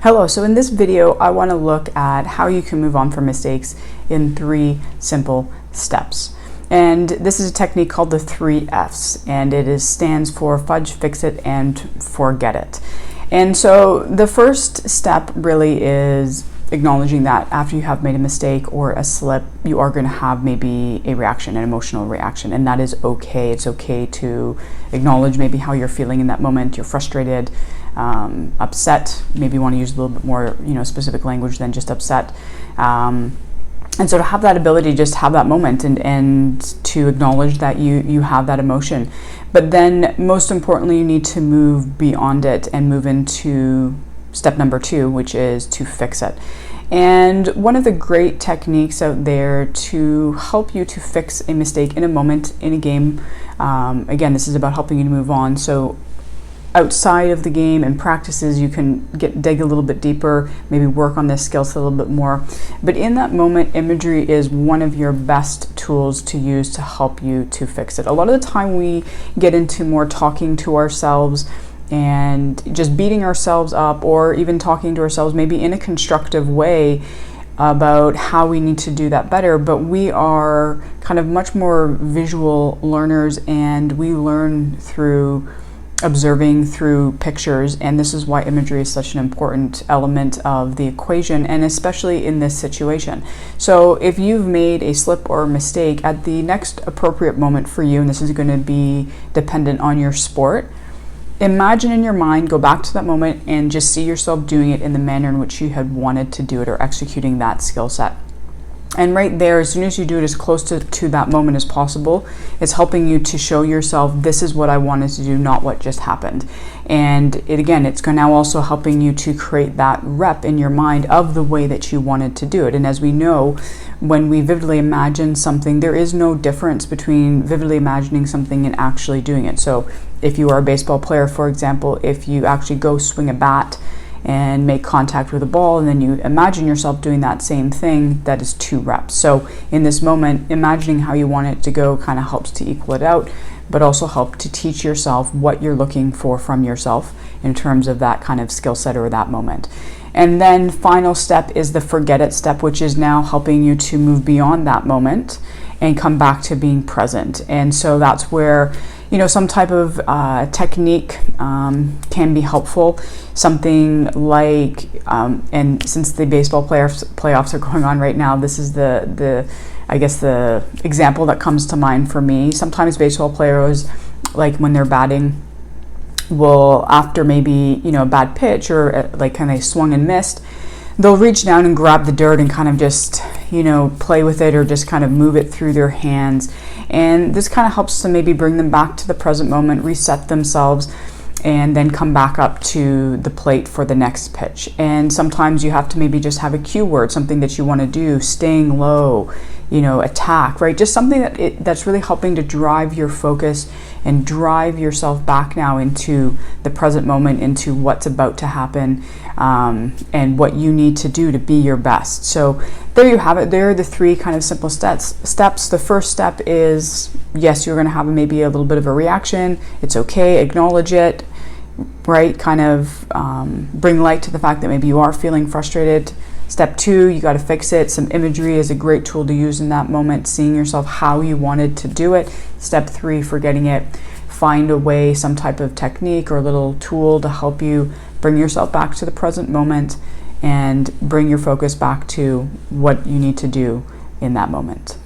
Hello, so in this video I want to look at how you can move on from mistakes in 3 simple steps. And this is a technique called the 3 F's, and it stands for fudge, fix it, and forget it. And so the first step really is acknowledging that after you have made a mistake or a slip, you are going to have maybe a reaction, an emotional reaction, and that is okay. It's okay to acknowledge maybe how you're feeling in that moment. You're frustrated, upset, maybe you want to use a little bit more, specific language than just upset. And so to have that ability to just have that moment and to acknowledge that you have that emotion. But then most importantly, you need to move beyond it and move into step number 2, which is to fix it. And one of the great techniques out there to help you to fix a mistake in a moment in a game, again, this is about helping you to move on. So outside of the game and practices, you can dig a little bit deeper, maybe work on this skill set a little bit more. But in that moment, imagery is one of your best tools to use to help you to fix it. A lot of the time we get into more talking to ourselves and just beating ourselves up, or even talking to ourselves maybe in a constructive way about how we need to do that better. But we are kind of much more visual learners, and we learn through observing, through pictures, and this is why imagery is such an important element of the equation, and especially in this situation. So if you've made a slip or a mistake, at the next appropriate moment for you, and this is going to be dependent on your sport, imagine in your mind, go back to that moment and just see yourself doing it in the manner in which you had wanted to do it, or executing that skill set. And right there, as soon as you do it as close to that moment as possible, it's helping you to show yourself, this is what I wanted to do, not what just happened. And it's now also helping you to create that rep in your mind of the way that you wanted to do it. And as we know, when we vividly imagine something, there is no difference between vividly imagining something and actually doing it. So if you are a baseball player, for example, if you actually go swing a bat and make contact with a ball, and then you imagine yourself doing that same thing, that is 2 reps. So in this moment, imagining how you want it to go kind of helps to equal it out, but also help to teach yourself what you're looking for from yourself in terms of that kind of skill set or that moment. And then final step is the forget it step, which is now helping you to move beyond that moment and come back to being present. And so that's where some type of technique can be helpful. Something like, and since the baseball playoffs are going on right now, this is the example that comes to mind for me. Sometimes baseball players, like when they're batting, will, after maybe a bad pitch or like kind of swung and missed, they'll reach down and grab the dirt and kind of just play with it, or just kind of move it through their hands. And this kind of helps to maybe bring them back to the present moment, reset themselves, and then come back up to the plate for the next pitch. And sometimes you have to maybe just have a cue word, something that you want to do, staying low, attack, right? Just something that's really helping to drive your focus and drive yourself back now into the present moment, into what's about to happen, and what you need to do to be your best. So there you have it. There are the 3 kind of simple steps. The first step is, yes, you're going to have maybe a little bit of a reaction. It's okay. Acknowledge it, right? Kind of bring light to the fact that maybe you are feeling frustrated. Step 2, you got to fix it. Some imagery is a great tool to use in that moment, seeing yourself how you wanted to do it. Step 3, forgetting it. Find a way, some type of technique or little tool to help you bring yourself back to the present moment and bring your focus back to what you need to do in that moment.